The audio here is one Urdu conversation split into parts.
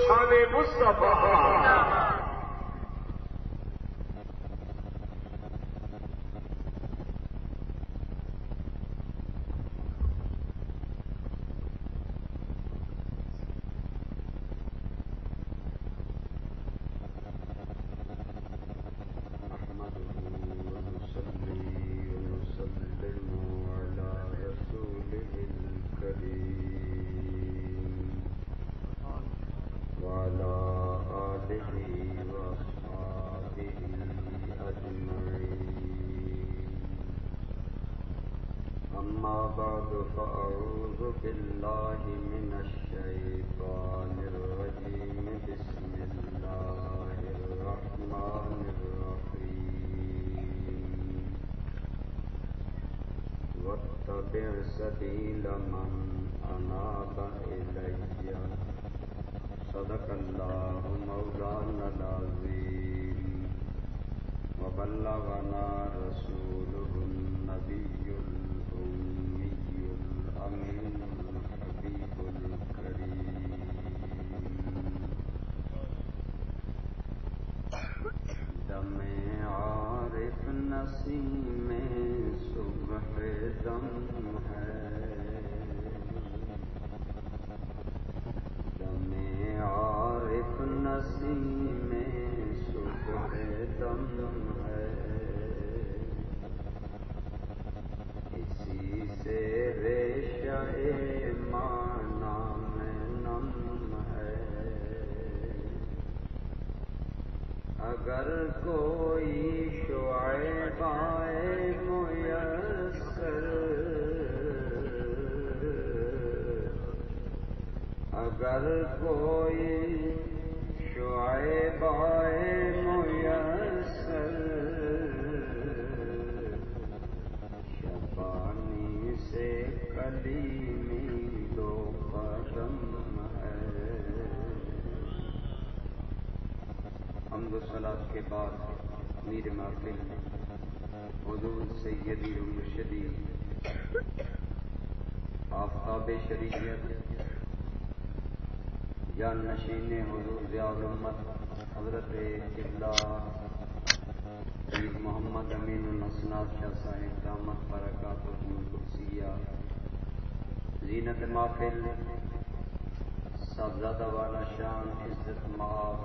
شان مصطفیٰ. فأعوذ بالله من الشيطان الرجيم. بسم الله الرحمن الرحيم. واتبع سبيل من أناب إلي. صدق الله مولانا العظيم. وبلغنا رسوله النبي الأمي الأمين الحبيب الكريم. دم عارف نسیم صبح دم ہے. دم عارف نسیم صبح دم ہے. اسی سے ریشہ مانا میں نم ہے. اگر کوئی شعیب آئے میسر. اگر کوئی شعیب آئے میسر. شبانی سے کلیمی دو قدم ہے. حمد و صلاۃ کے بعد میر محفل حضور سیدی و مرشدی آفتاب شریعت جان نشین حضور ضیاء الامت حضرت قبلہ سید محمد امین الاسناد شاہ صاحب دامت برکاتہم القدسیہ زینت محفل صاحبزادہ والا شان عزت مآب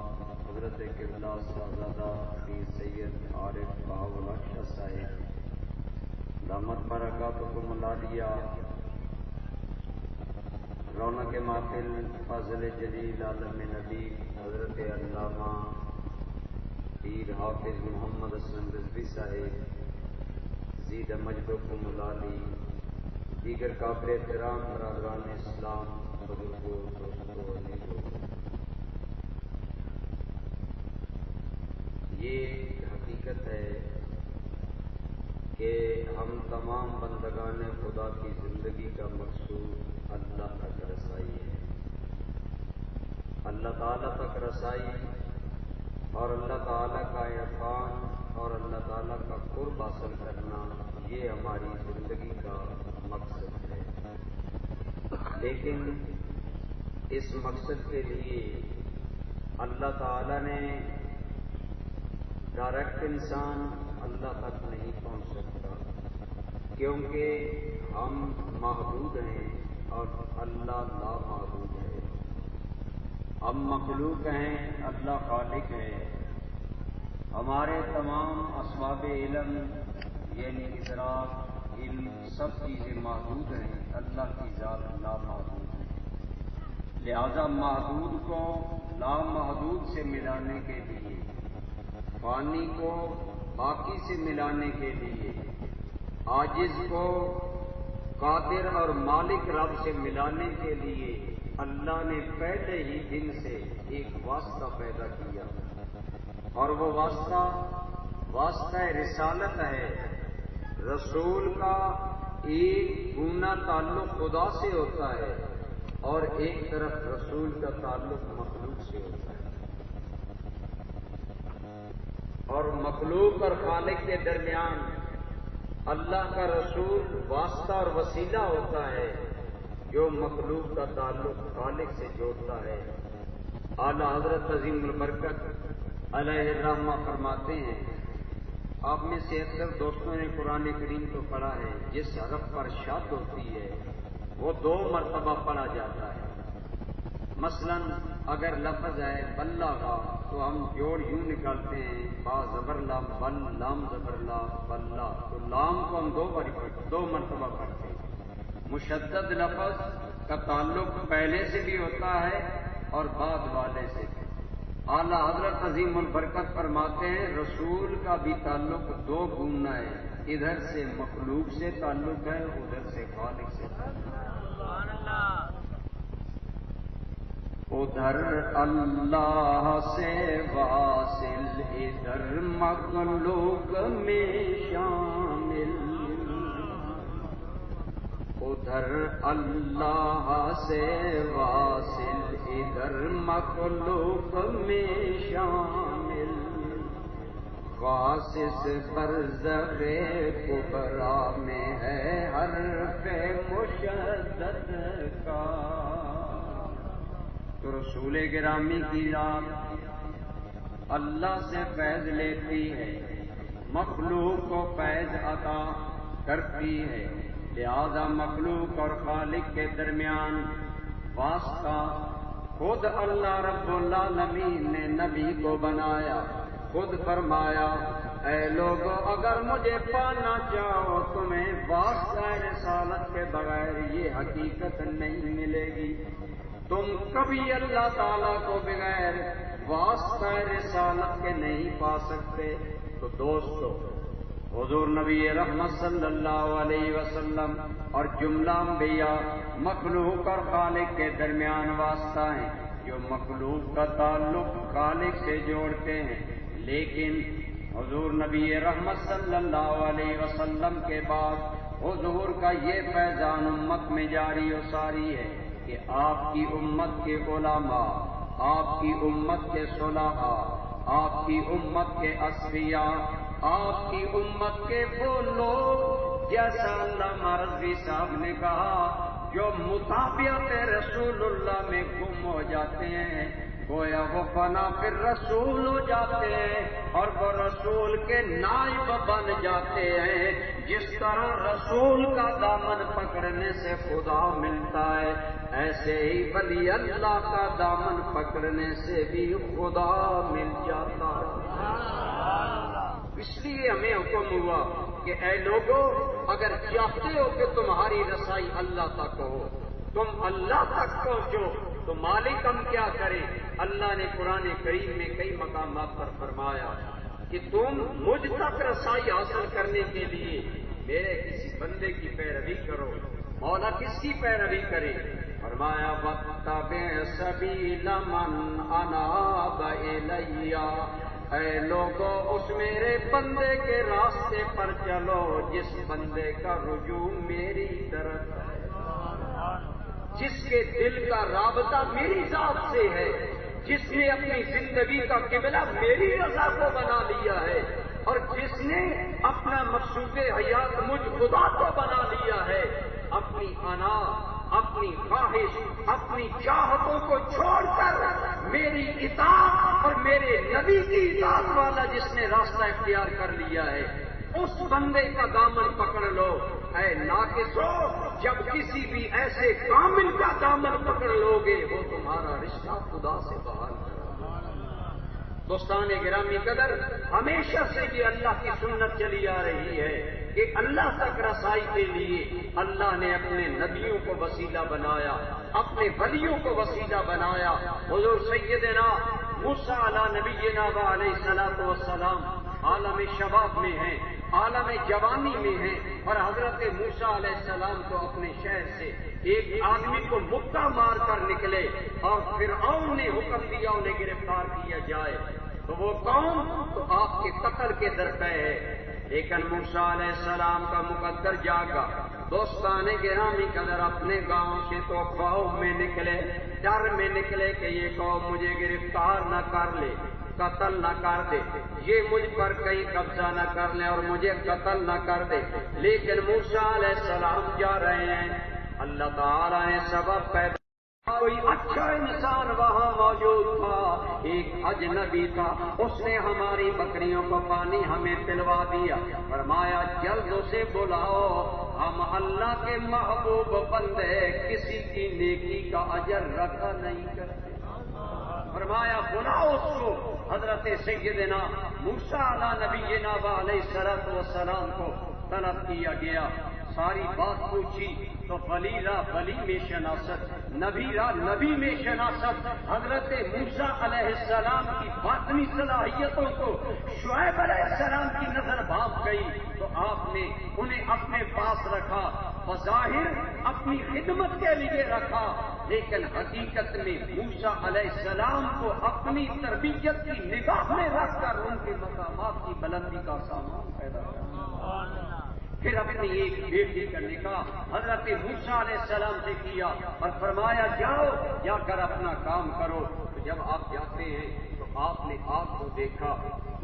حضرت قبلہ صاحبزادہ پیر سید عارف بہاولہ شاہ صاحب دامت برکاتہم العالیہ. رونق محفل فاضل جلیل عالم نبی حضرت علامہ پیر حافظ محمد اسلم رضوی صاحب زید مجدکم العالی. دیگر قابل احترام برادران اسلام بزرگوں دوستوں عزیزوں. یہ حقیقت ہے کہ ہم تمام بندگان خدا کی زندگی کا مقصود اللہ تک رسائی ہے. اللہ تعالیٰ تک رسائی اور اللہ تعالیٰ کا عرفان اور اللہ تعالیٰ کا قرب حاصل کرنا یہ ہماری زندگی کا مقصد ہے. لیکن اس مقصد کے لیے اللہ تعالیٰ نے ڈائریکٹ انسان اللہ تک نہیں پہنچ سکتا کیونکہ ہم محدود ہیں اور اللہ لا محدود ہے. ہم مخلوق ہیں، اللہ خالق ہے. ہمارے تمام اسباب علم یعنی ادراک علم سب چیزیں محدود ہیں، اللہ کی ذات لا محدود ہے. لہذا محدود کو لامحدود سے ملانے کے لیے، فانی کو باقی سے ملانے کے لیے، عاجز کو قادر اور مالک رب سے ملانے کے لیے اللہ نے پہلے ہی دن سے ایک واسطہ پیدا کیا اور وہ واسطہ رسالت ہے. رسول کا ایک گونا تعلق خدا سے ہوتا ہے اور ایک طرف رسول کا تعلق مخلوق سے ہوتا ہے. اور مخلوق اور خالق کے درمیان اللہ کا رسول واسطہ اور وسیلہ ہوتا ہے جو مخلوق کا تعلق خالق سے جوڑتا ہے. اعلیٰ حضرت عظیم البرکت علیہ الرحمہ فرماتے ہیں، آپ میں سے اکثر دوستوں نے قرآن کریم کو پڑھا ہے، جس حرف پر شد ہوتی ہے وہ 2 مرتبہ پڑھا جاتا ہے۔ مثلا اگر لفظ ہے بلغا تو ہم جوڑ یوں نکالتے ہیں، با زبر لام بل، لام زبر لا بلّا، تو لام کو ہم 2 مرتبہ پڑھتے ہیں۔ مشدد لفظ کا تعلق پہلے سے بھی ہوتا ہے اور بعد والے سے بھی۔ اعلیٰ حضرت عظیم البرکت فرماتے ہیں، رسول کا بھی تعلق 2 گنا ہے، ادھر سے مخلوق سے تعلق ہے، ادھر سے خالق سے تعلق ہے۔ ادھر اللہ سے واصل، ادھر مخلوق میں شامل، ادھر اللہ سے واصل، ادھر مخلوق میں شامل، خاص برزخ کبریٰ میں ہے حرف مشدد کا۔ تو رسول گرامی کی ذات اللہ سے فیض لیتی ہے، مخلوق کو فیض عطا کرتی ہے، لہذا مخلوق اور خالق کے درمیان واسطہ خود اللہ رب العالمین نے نبی کو بنایا، خود فرمایا، اے لوگو اگر مجھے پانا چاہو تمہیں واسطہ رسالت کے بغیر یہ حقیقت نہیں ملے گی، تم کبھی اللہ تعالیٰ کو بغیر واسطہ رسالت کے نہیں پا سکتے۔ تو دوستو، حضور نبی رحمت صلی اللہ علیہ وسلم اور جملہ انبیاء مخلوق اور خالق کے درمیان واسطہ ہیں، جو مخلوق کا تعلق خالق سے جوڑتے ہیں، لیکن حضور نبی رحمت صلی اللہ علیہ وسلم کے بعد حضور کا یہ فیضان امت میں جاری و ساری ہے کہ آپ کی امت کے علماء، آپ کی امت کے صلحاء، آپ کی امت کے اصفیاء، آپ کی امت کے وہ لوگ، جیسا علامہ رضوی صاحب نے کہا، جو مطابعت رسول اللہ میں گم ہو جاتے ہیں، گویا وہ فنا پھر رسول ہو جاتے ہیں اور وہ رسول کے نائب بن جاتے ہیں۔ جس طرح رسول کا دامن پکڑنے سے خدا ملتا ہے، ایسے ہی ولی اللہ کا دامن پکڑنے سے بھی خدا مل جاتا ہے۔ اس لیے ہمیں حکم ہوا کہ اے لوگوں، اگر چاہتے ہو کہ تمہاری رسائی اللہ تک ہو، تم اللہ تک پہنچو، تو مالک ہم کیا کریں؟ اللہ نے قرآن کریم میں کئی مقامات پر فرمایا کہ تم مجھ تک رسائی حاصل کرنے کے لیے میرے کسی بندے کی پیروی کرو۔ مولا کس کی پیروی کرے؟ فرمایا وَاتَّبِعْ سَبِيلَ مَنْ أَنَابَ إِلَيَّ، اے لوگوں اس میرے بندے کے راستے پر چلو جس بندے کا رجوع میری طرف ہے، جس کے دل کا رابطہ میری ذات سے ہے، جس نے اپنی زندگی کا قبلہ میری رضا کو بنا لیا ہے، اور جس نے اپنا مقصود حیات مجھ خدا کو بنا لیا ہے، اپنی انا، اپنی خواہش، اپنی چاہتوں کو چھوڑ کر میری اطاعت اور میرے نبی کی اطاعت والا جس نے راستہ اختیار کر لیا ہے، اس بندے کا دامن پکڑ لو۔ اے ناقصو، جب کسی بھی ایسے کامل کا دامن پکڑ لو گے وہ تمہارا رشتہ خدا سے بحال کرے۔ دوستان گرامی قدر، ہمیشہ سے یہ اللہ کی سنت چلی آ رہی ہے کہ اللہ تک رسائی کے لیے اللہ نے اپنے نبیوں کو وسیلہ بنایا، اپنے ولیوں کو وسیلہ بنایا۔ حضور سیدنا موسیٰ علیٰ نبینا علیہ الصلوۃ والسلام عالم شباب میں ہیں، عالم جوانی میں ہیں، اور حضرت موسیٰ علیہ السلام کو اپنے شہر سے ایک آدمی کو مکہ مار کر نکلے اور فرعون نے حکم دیا انہیں گرفتار کیا جائے، تو وہ قوم تو آپ کے قتل کے درپے ہے، لیکن موسیٰ علیہ السلام کا مقدر جاگا۔ دوستان گرامی قدر، اپنے گاؤں سے تو خوف میں نکلے، ڈر میں نکلے کہ یہ قوم مجھے گرفتار نہ کر لے، قتل نہ کر دے، یہ مجھ پر کہیں قبضہ نہ کر لے اور مجھے قتل نہ کر دے، لیکن موسیٰ علیہ السلام جا رہے ہیں۔ اللہ تعالیٰ نے سبب پیدا کوئی اچھا انسان وہاں موجود تھا، ایک اجنبی تھا، اس نے ہماری بکریوں کو پانی ہمیں پلوا دیا، فرمایا جلد اسے بلاؤ، ہم اللہ کے محبوب بندے کسی کی نیکی کا اجر رکھا نہیں کرتے۔ فرمایا بلاؤ اس کو۔ حضرت سیدنا موسیٰ علیہ نبینا علیہ الصلوۃ والسلام کو طلب کیا گیا، ساری بات پوچھی تو ولی را ولی میں شناست، نبی را نبی میں شناست۔ حضرت موسیٰ علیہ السلام کی باطنی صلاحیتوں کو شعیب علیہ السلام کی نظر بھاگ گئی تو آپ نے انہیں اپنے پاس رکھا، بظاہر اپنی خدمت کے لیے رکھا، لیکن حقیقت میں موسیٰ علیہ السلام کو اپنی تربیت کی نگاہ میں رکھ کر ان کے مقامات کی بلندی کا سامان پیدا کیا۔ پھر اپنی ایک بیٹی کا نکاح حضرت موسیٰ علیہ السلام سے کیا اور فرمایا جاؤ جا کر اپنا کام کرو۔ تو جب آپ جاتے ہیں تو آپ نے آگ کو دیکھا،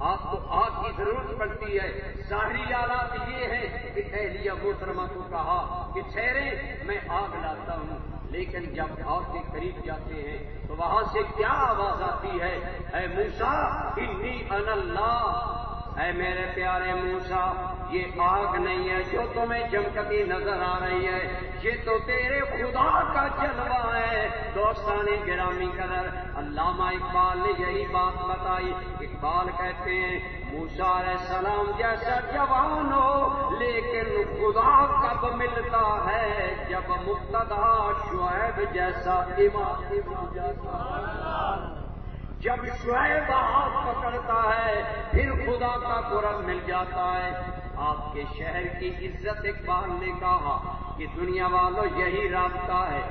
آپ کو آگ کی ضرورت پڑتی ہے، ظاہری حالات یہ ہے کہ اہلیہ محترمہ کو کہا کہ ٹھہرے میں آگ لاتا ہوں، لیکن جب آگ کے قریب جاتے ہیں تو وہاں سے کیا آواز آتی ہے، اے موسیٰ انی انا اللہ، اے میرے پیارے موسیٰ یہ آگ نہیں ہے جو تمہیں چمکتی نظر آ رہی ہے، یہ تو تیرے خدا کا جلوہ ہے۔ دوستان گرامی قدر، علامہ اقبال نے یہی بات بتائی۔ اقبال کہتے ہیں موسیٰ علیہ السلام جیسا جوان ہو لیکن خدا کب ملتا ہے، جب مقتدا شعیب جیسا امام جیسا، جب شعیب ہاتھ پکڑتا ہے پھر خدا کا قرب مل جاتا ہے۔ آپ کے شہر کی عزت اقبال نے کہا کہ دنیا والوں یہی رابطہ ہے،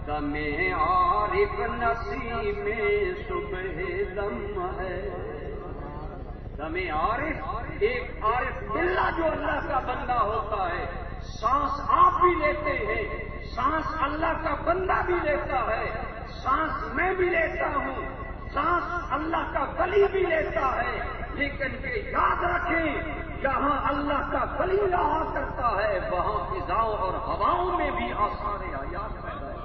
دم عارف نسیم صبح دم ہے۔ دم عارف، ایک عارف باللہ جو اللہ کا بندہ ہوتا ہے، سانس آپ بھی لیتے ہیں، سانس اللہ کا بندہ بھی لیتا ہے، سانس میں بھی لیتا ہوں، سانس اللہ کا ولی بھی لیتا ہے، لیکن کہ یاد رکھیں جہاں اللہ کا ولی رہا کرتا ہے وہاں فضاؤں اور ہواؤں میں بھی آثار حیات پیدا ہے۔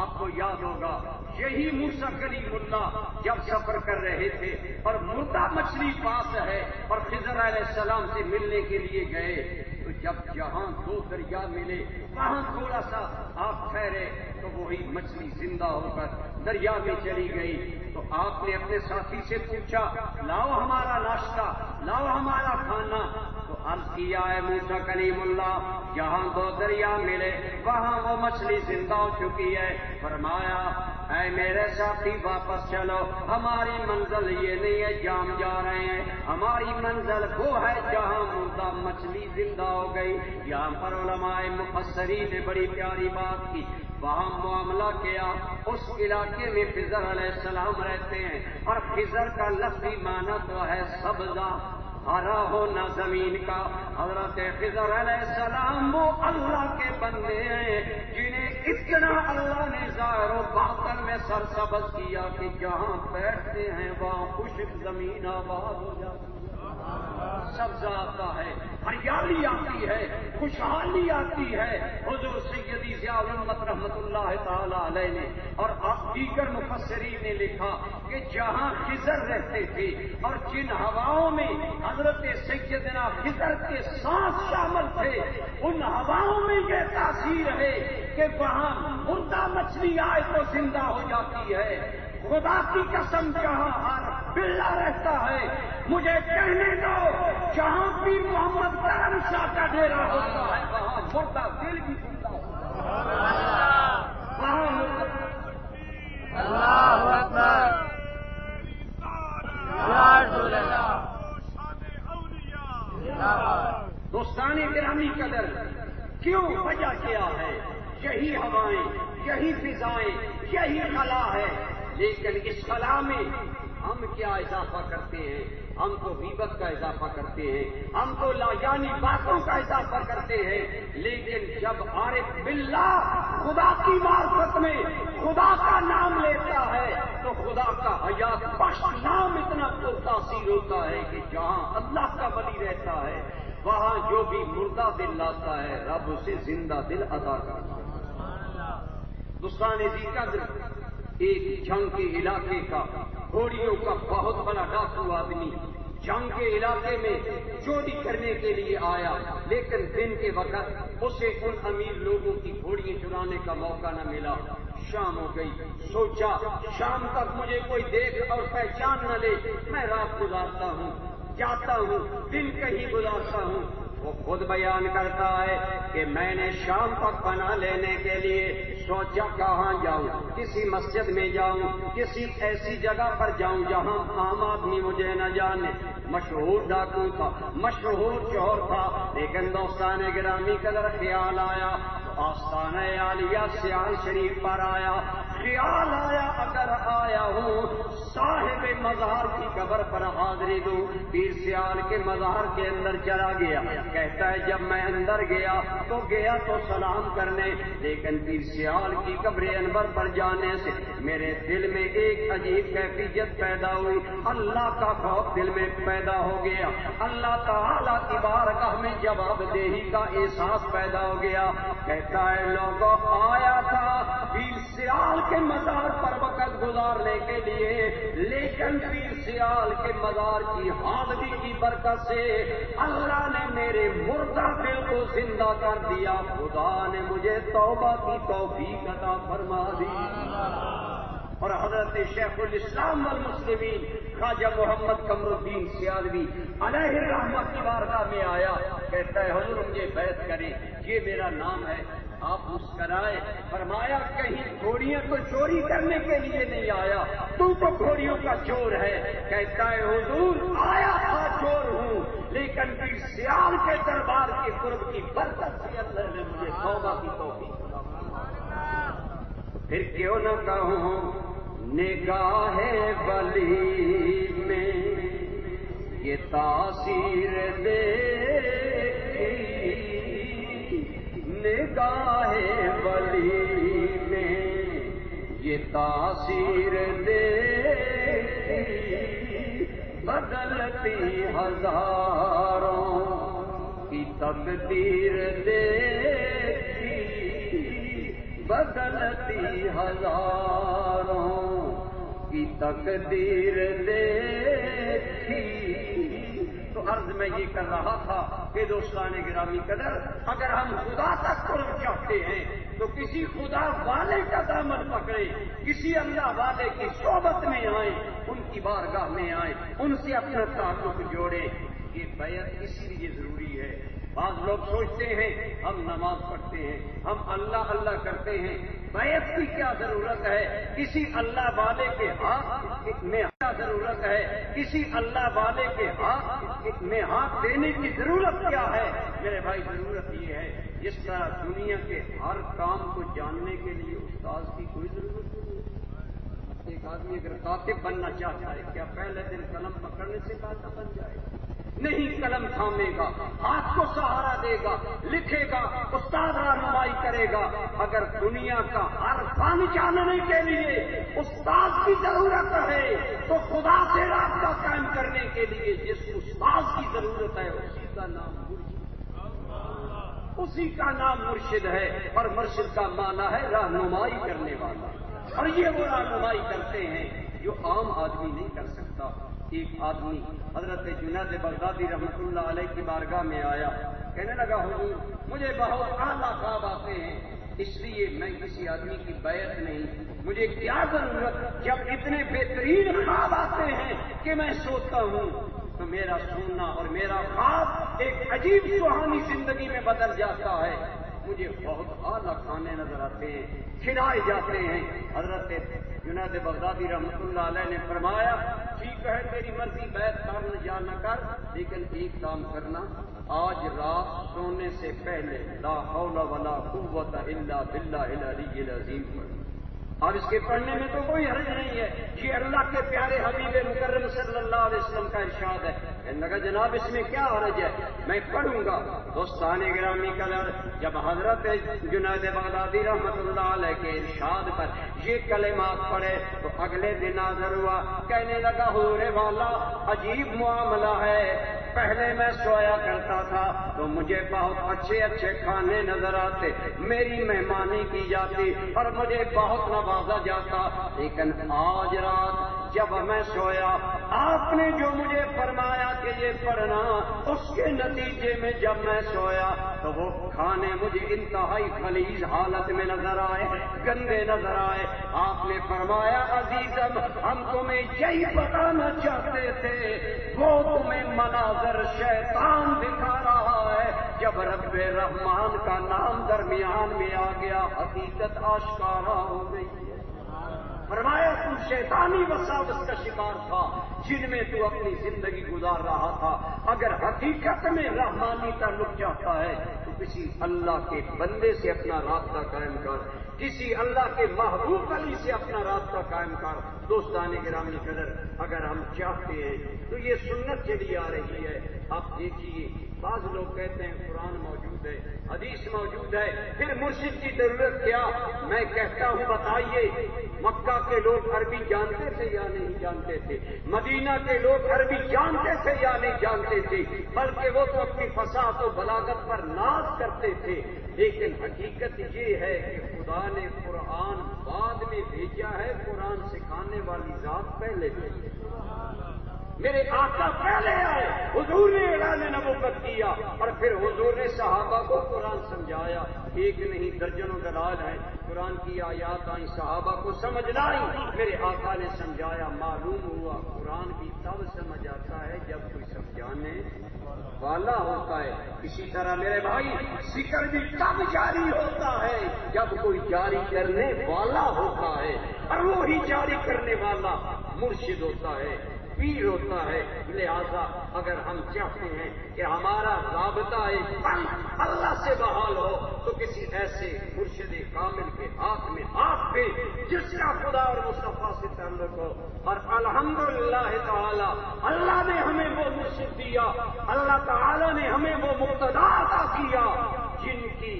آپ کو یاد ہوگا یہی موسیٰ کلیم اللہ جب سفر کر رہے تھے اور مردہ مچھلی پاس ہے اور خضر علیہ السلام سے ملنے کے لیے گئے تو جب جہاں دو دریا ملے وہاں تھوڑا سا آپ ٹھہرے تو وہی مچھلی زندہ ہو کر دریا میں چلی گئی۔ تو آپ نے اپنے ساتھی سے پوچھا لاؤ ہمارا ناشتہ، لاؤ ہمارا کھانا۔ تو عرض کیا ہے موسیٰ کلیم اللہ جہاں دو دریا ملے وہاں وہ مچھلی زندہ ہو چکی ہے۔ فرمایا اے میرے ساتھی واپس چلو، ہماری منزل یہ نہیں ہے جام جا رہے ہیں، ہماری منزل وہ ہے جہاں مردہ مچھلی زندہ ہو گئی۔ یہاں پر علماء مفسرین نے بڑی پیاری بات کی، وہاں معاملہ کیا اس علاقے میں خضر علیہ السلام رہتے ہیں اور خضر کا لفظی معنی تو ہے سبزہ، ہرا ہونا زمین کا۔ حضرت خضر علیہ السلام وہ اللہ کے بندے ہیں جنہیں اتنا اللہ نے ظاہر و باطن میں سرسبز کیا کہ جہاں بیٹھتے ہیں وہاں خشک زمین آباد ہو جاتی ہے، سبزہ آتا ہے، ہریالی آتی ہے، خوشحالی آتی ہے۔ حضور سیدی ضیاء الامت رحمت اللہ تعالی علیہ نے اور دیگر مفسرین نے لکھا کہ جہاں خضر رہتے تھے اور جن ہواؤں میں حضرت سیدنا خضر کے سانس شامل تھے ان ہواؤں میں یہ تاثیر ہے کہ وہاں مردہ مچھلی آئے تو زندہ ہو جاتی ہے۔ خدا کی قسم جہاں ہر بلا رہتا ہے، مجھے کہنے دو جہاں بھی محمد کرم شاہ کا ڈیرا ہوتا ہے وہاں مردہ دل بھی زندہ ہوتا ہے، وہاں اللہ اکبر، دوستان گرامی قدر کیوں وجہ کیا ہے؟ یہی ہوائیں، یہی فضائیں، یہی خلا ہے، لیکن اس خلا میں ہم کیا اضافہ کرتے ہیں؟ ہم تو غیبت کا اضافہ کرتے ہیں، ہم تو لاجانی باتوں کا اضافہ کرتے ہیں، لیکن جب عارف باللہ خدا کی معرفت میں خدا کا نام لیتا ہے تو خدا کا حیات بخش نام اتنا پرتاثیر ہوتا ہے کہ جہاں اللہ کا ولی رہتا ہے وہاں جو بھی مردہ دل لاتا ہے رب اسے زندہ دل عطا کرتا ہے۔ دوستان ذی قدر ایک جنگ کے علاقے کا گھوڑیوں کا بہت بڑا ڈاکو آدمی جنگ کے علاقے میں چوری کرنے کے لیے آیا، لیکن دن کے وقت اسے ان امیر لوگوں کی گھوڑیاں چرانے کا موقع نہ ملا۔ شام ہو گئی، سوچا شام تک مجھے کوئی دیکھ اور پہچان نہ لے، میں رات گزارتا ہوں، جاتا ہوں، دن کہیں گزارتا ہوں۔ وہ خود بیان کرتا ہے کہ میں نے شام تک بنا لینے کے لیے سوچا کہاں جاؤں، کسی مسجد میں جاؤں، کسی ایسی جگہ پر جاؤں جہاں عام آدمی مجھے نہ جانے۔ مشہور ڈاکو تھا، مشہور چور تھا، لیکن دوستان گرامی قدر خیال آیا، آستانہ عالیہ سیال شریف پر آیا، خیال آیا اگر آیا ہوں صاحب مزار کی قبر پر حاضری دوں۔ پیر سیال کے مزار کے اندر چلا گیا، کہتا ہے جب میں اندر گیا تو سلام کرنے، لیکن پیر سیال کی قبر انور پر جانے سے میرے دل میں ایک عجیب کیفیت پیدا ہوئی، اللہ کا خوف دل میں پیدا ہو گیا، اللہ تعالیٰ کی بارگاہ میں جواب دہی کا احساس پیدا ہو گیا۔ کہتا ہے لوگوں آیا تھا پیر سیال کے مزار پر وقت گزارنے کے لیے، لیکن پیر سیال کے مزار کی حاضری کی برکت سے اللہ نے میرے مردہ دل کو زندہ کر دیا، خدا نے مجھے توبہ کی توفیق عطا فرما دی۔ اور حضرت شیخ الاسلام والمسلمین خواجہ محمد قمر الدین سیالوی علیہ الرحمت کی بارگاہ میں آیا، کہتا ہے حضور مجھے بیعت کریں، یہ میرا نام ہے۔ آپ مسکرائے، فرمایا کہیں گھوڑیاں تو چوری کرنے کے لیے نہیں آیا، تو گھوڑیوں کا چور ہے۔ کہتا ہے حضور آیا تھا چور ہوں، لیکن پھر سیال کے دربار کے قرب کی برکت سے اللہ نے مجھے توبہ کی توفیق دی۔ پھر کیوں نہ کہوں نگاہ ولی میں یہ تاثیر دیکھی، نگاہ ولی میں یہ تاثیر دیکھی، بدلتی ہزاروں کی تقدیر دیکھی، بدلتی ہزاروں کی تقدیر دیکھی۔ تو عرض میں یہ کر رہا تھا کہ دوستان گرامی قدر اگر ہم خدا تک قرب چاہتے ہیں تو کسی خدا والے کا دامن پکڑیں، کسی اللہ والے کی صحبت میں آئیں، ان کی بارگاہ میں آئیں، ان سے اپنا تعلق جوڑیں۔ یہ بیعت اس لیے ضروری ہے۔ بعض لوگ سوچتے ہیں ہم نماز پڑھتے ہیں، ہم اللہ اللہ کرتے ہیں، بیعت کی کیا ضرورت ہے؟ کسی اللہ والے کے ہاتھ میں کیا ضرورت ہے؟ کسی اللہ والے کے ہاتھ میں ہاتھ دینے کی ضرورت کیا ہے؟ میرے بھائی ضرورت یہ ہے جس طرح دنیا کے ہر کام کو جاننے کے لیے استاد کی کوئی ضرورت نہیں ہے۔ ایک آدمی اگر کاتب بننا چاہتا ہے کیا پہلے دن قلم پکڑنے سے کاتب بن جائے گا؟ نہیں، قلم تھامے گا، ہاتھ کو سہارا دے گا، لکھے گا، استاد رہنمائی کرے گا۔ اگر دنیا کا ہر فن جاننے کے لیے استاد کی ضرورت ہے تو خدا سے رابطہ قائم کرنے کے لیے جس استاد کی ضرورت ہے اسی کا نام مرشد، اسی کا نام مرشد ہے۔ اور مرشد کا معنی ہے رہنمائی کرنے والا، اور یہ وہ رہنمائی کرتے ہیں جو عام آدمی نہیں کر سکتا۔ ایک آدمی حضرت جنید بغدادی رحمۃ اللہ علیہ کی بارگاہ میں آیا، کہنے لگا حضور مجھے بہت اعلیٰ خواب آتے ہیں، اس لیے میں کسی آدمی کی بیعت نہیں، مجھے کیا ضرورت جب اتنے بہترین خواب آتے ہیں کہ میں سوتا ہوں تو میرا سونا اور میرا خواب ایک عجیب سہانی زندگی میں بدل جاتا ہے، مجھے بہت اعلیٰ کھانے نظر آتے ہیں، کھلائے جاتے ہیں۔ حضرت جنید بغدادی رحمۃ اللہ علیہ نے فرمایا ٹھیک ہے تیری مرضی، بیعت کر یا نہ کر، لیکن ایک کام کرنا، آج رات سونے سے پہلے لا حول ولا قوت الا باللہ العلی العظیم پڑھ۔ اب اس کے پڑھنے میں تو کوئی حرج نہیں ہے، یہ اللہ کے پیارے حبیب مکرم صلی اللہ علیہ وسلم کا ارشاد ہے۔ کہنے لگا جناب اس میں کیا حرج ہے، میں پڑھوں گا۔ دوستان گرامی قدر جب حضرت جنید بغدادی رحمۃ اللہ علیہ کے ارشاد پر یہ کلمات پڑھے تو اگلے دن حاضر ہوا، کہنے لگا حضور والا عجیب معاملہ ہے، پہلے میں سویا کرتا تھا تو مجھے بہت اچھے اچھے کھانے نظر آتے، میری مہمانی کی جاتی اور مجھے بہت نوازا جاتا، لیکن آج رات جب میں سویا آپ نے جو مجھے فرمایا کہ یہ پڑھنا، اس کے نتیجے میں جب میں سویا تو وہ کھانے مجھے انتہائی غلیظ حالت میں نظر آئے، گندے نظر آئے۔ آپ نے فرمایا عزیزم ہم تمہیں یہی بتانا چاہتے تھے، وہ تمہیں مناظر شیطان دکھا رہا ہے۔ جب رب رحمان کا نام درمیان میں آ گیا حقیقت آشکارا ہو گئی ہے۔ فرمایا تو شیطانی وساوس کا شکار تھا جن میں تو اپنی زندگی گزار رہا تھا۔ اگر حقیقت میں رحمانی تعلق چاہتا ہے تو کسی اللہ کے بندے سے اپنا رابطہ قائم کر، کسی اللہ کے محبوب علی سے اپنا رابطہ قائم کر۔ دوستان گرامی قدر، اگر ہم چاہتے ہیں تو یہ سنت چلی آ رہی ہے۔ آپ دیکھیے بعض لوگ کہتے ہیں قرآن موجود ہے، حدیث موجود ہے، پھر مرشد کی ضرورت کیا؟ میں کہتا ہوں بتائیے، مکہ کے لوگ عربی جانتے تھے یا نہیں جانتے تھے؟ مدینہ کے لوگ عربی جانتے تھے یا نہیں جانتے تھے؟ بلکہ وہ تو اپنی فصاحت و بلاغت پر ناز کرتے تھے۔ لیکن حقیقت یہ ہے کہ خدا نے قرآن بعد میں بھیجا ہے، قرآن سکھانے والی ذات پہلے بھیجی۔ میرے آقا پہلے آئے، حضور نے اعلان نبوت کیا اور پھر حضور نے صحابہ کو قرآن سمجھایا۔ ایک نہیں درجنوں دلائل ہیں، قرآن کی آیات آئیں صحابہ کو سمجھ لائیں، میرے آقا نے سمجھایا۔ معلوم ہوا قرآن بھی تب سمجھ آتا ہے جب کوئی سمجھانے والا ہوتا ہے۔ اسی طرح میرے بھائی ذکر بھی تب جاری ہوتا ہے جب کوئی جاری کرنے والا ہوتا ہے، اور وہی جاری کرنے والا مرشد ہوتا ہے، پیر ہوتا ہے۔ لہذا اگر ہم چاہتے ہیں کہ ہمارا رابطہ اللہ سے بحال ہو تو کسی ایسے مرشد کامل کے ہاتھ میں ہاتھ دے جس کا خدا اور مصطفیٰ سے تعلق ہو۔ اور الحمدللہ تعالی اللہ نے ہمیں وہ مرشد دیا، اللہ تعالی نے ہمیں وہ مقتدا عطا کیا جن کی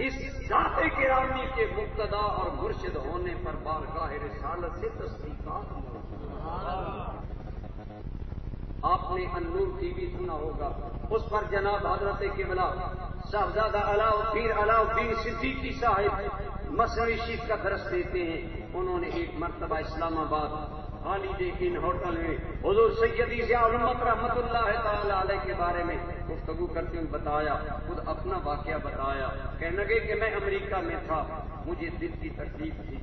اس ذات گرامی کے مقتدا اور مرشد ہونے پر بارگاہ رسالت سے تصدیقات موجود۔ آپ نے النور ٹی وی سنا ہوگا، اس پر جناب حضرت قبلہ صاحبزادہ علاؤالدین صدیقی صاحب مصنوعی شیخ کا درس دیتے ہیں۔ انہوں نے ایک مرتبہ اسلام آباد خالد ان ہوٹل میں حضور سیدی ضیاء الامت رحمت اللہ تعالی علیہ کے بارے میں گفتگو کرتے ہوئے بتایا، خود اپنا واقعہ بتایا۔ کہنے لگے کہ میں امریکہ میں تھا، مجھے دل کی تکلیف تھی،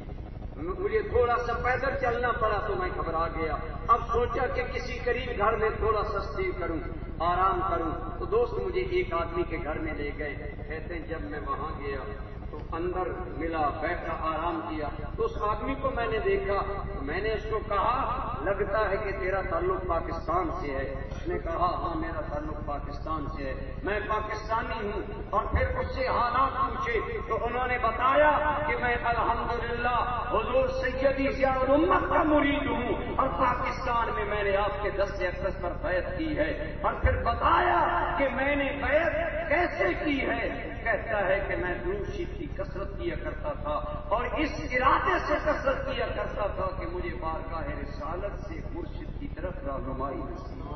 مجھے تھوڑا سا پیدل چلنا پڑا تو میں گھبرا گیا۔ اب سوچا کہ کسی قریب گھر میں تھوڑا سا اسٹے کروں، آرام کروں، تو دوست مجھے ایک آدمی کے گھر میں لے گئے۔ کہتے ہیں جب میں وہاں گیا تو اندر ملا، بیٹھا، آرام کیا، تو اس آدمی کو میں نے دیکھا، تو میں نے اس کو کہا لگتا ہے کہ تیرا تعلق پاکستان سے ہے؟ اس نے کہا ہاں میرا تعلق پاکستان سے ہے، میں پاکستانی ہوں۔ اور پھر اس سے حالات پوچھے تو انہوں نے بتایا کہ میں الحمدللہ حضور سیدی ضیاء الامت کا مرید ہوں اور پاکستان میں میں نے آپ کے دست اقدس پر بیعت کی ہے۔ اور پھر بتایا کہ میں نے بیعت کیسے کی ہے، کہتا ہے کہ میں درود شریف کی کثرت کیا کرتا تھا اور اس ارادے سے کثرت کیا کرتا تھا کہ مجھے بارگاہ رسالت سے مرشد کی طرف رہنمائی نصیب ہو۔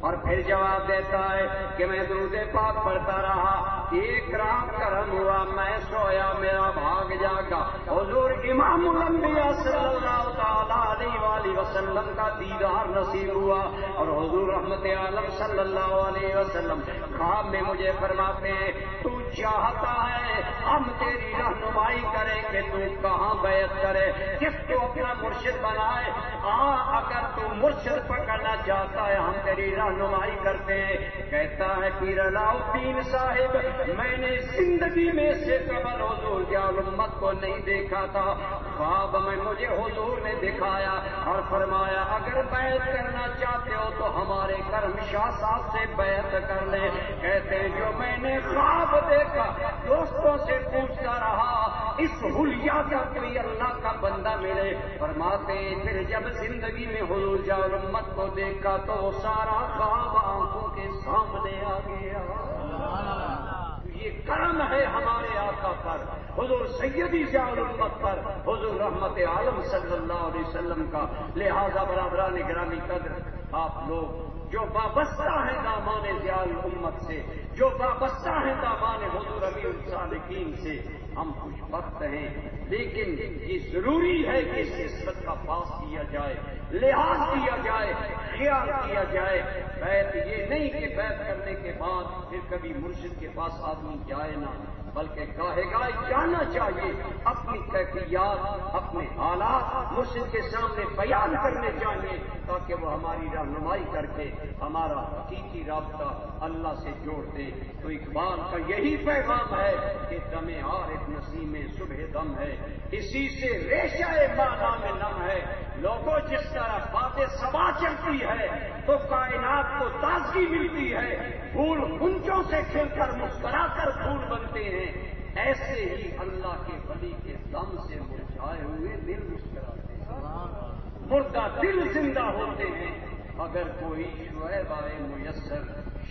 اور پھر جواب دیتا ہے کہ میں درود پاک پڑھتا رہا، ایک رات کرم ہوا میں سویا، میرا بھاگ جاگا، حضور امام الانبیاء صلی اللہ تعالی علیہ وآلہ وسلم کا دیدار نصیب ہوا، اور حضور رحمت عالم صلی اللہ علیہ وسلم خواب میں مجھے فرماتے ہیں تو چاہتا ہے ہم تیری رہنمائی کریں کہ تو کہاں بیعت کرے، کس کو اپنا مرشد بنائے۔ اگر تو مرشد پکڑنا چاہتا ہے ہم تیری رہنمائی کرتے ہیں۔ کہتا ہے پیر علاؤالدین صاحب میں نے زندگی میں سے قبل حضور ضیاء الامت کو نہیں دیکھا تھا، خواب میں مجھے حضور نے دکھایا اور فرمایا اگر بیعت کرنا چاہتے ہو تو ہمارے کرم شاہ صاحب سے بیعت کر لیں۔ کہتے ہیں جو میں نے خواب دیکھا دوستوں سے پوچھتا رہا اس حلیہ کا کوئی اللہ کا بندہ ملے، فرماتے پھر جب زندگی میں حضور ضیاء الامت کو دیکھا تو وہ سارا خواب آنکھوں کے سامنے آ گیا۔ یہ کرم ہے ہمارے آقا پر، حضور سیدی ضیاء الامت پر، حضور رحمت عالم صلی اللہ علیہ وسلم کا۔ لہذا برادران گرامی قدر، آپ لوگ جو وابستہ ہیں دامان ضیاء الامت سے، جو وابستہ ہیں دامان حضور امیر الصالحین سے، ہم خوش بخت ہیں۔ لیکن یہ ضروری ہے کہ اس نسبت کا پاس کیا جائے، لحاظ کیا جائے، خیال کیا جائے۔ بیعت یہ نہیں کہ بیعت کرنے کے بعد پھر کبھی مرشد کے پاس آدمی جائے نہ، بلکہ گاہے گاہے جانا چاہیے، اپنی کیفیات، اپنے حالات مرشد کے سامنے بیان کرنے چاہیے، تاکہ وہ ہماری رہنمائی کر کے ہمارا حقیقی رابطہ اللہ سے جوڑ دے۔ تو اقبال کا یہی پیغام ہے کہ دم عارف نسیم صبح دم ہے، اسی سے ریشہ مانا میں نم ہے۔ لوگوں جس طرح بات صبا چلتی ہے تو کائنات کو تازگی ملتی ہے، پھول غنچوں سے کھل کر مسکرا کر پھول بنتے ہیں، ایسے ہی اللہ کے ولی کے دم سے مرجھائے ہوئے دل مسکراتے ہیں، مردہ دل زندہ ہوتے ہیں۔ اگر کوئی شعیب آئے میسر،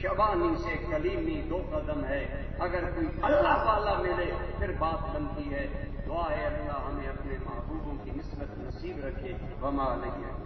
شبانی سے کلیمی دو قدم ہے، اگر کوئی اللہ والا ملے پھر بات بنتی ہے۔ دعا ہے اللہ ہمیں اپنے محبوبوں کی نسبت نصیب رکھے۔ وما علیہ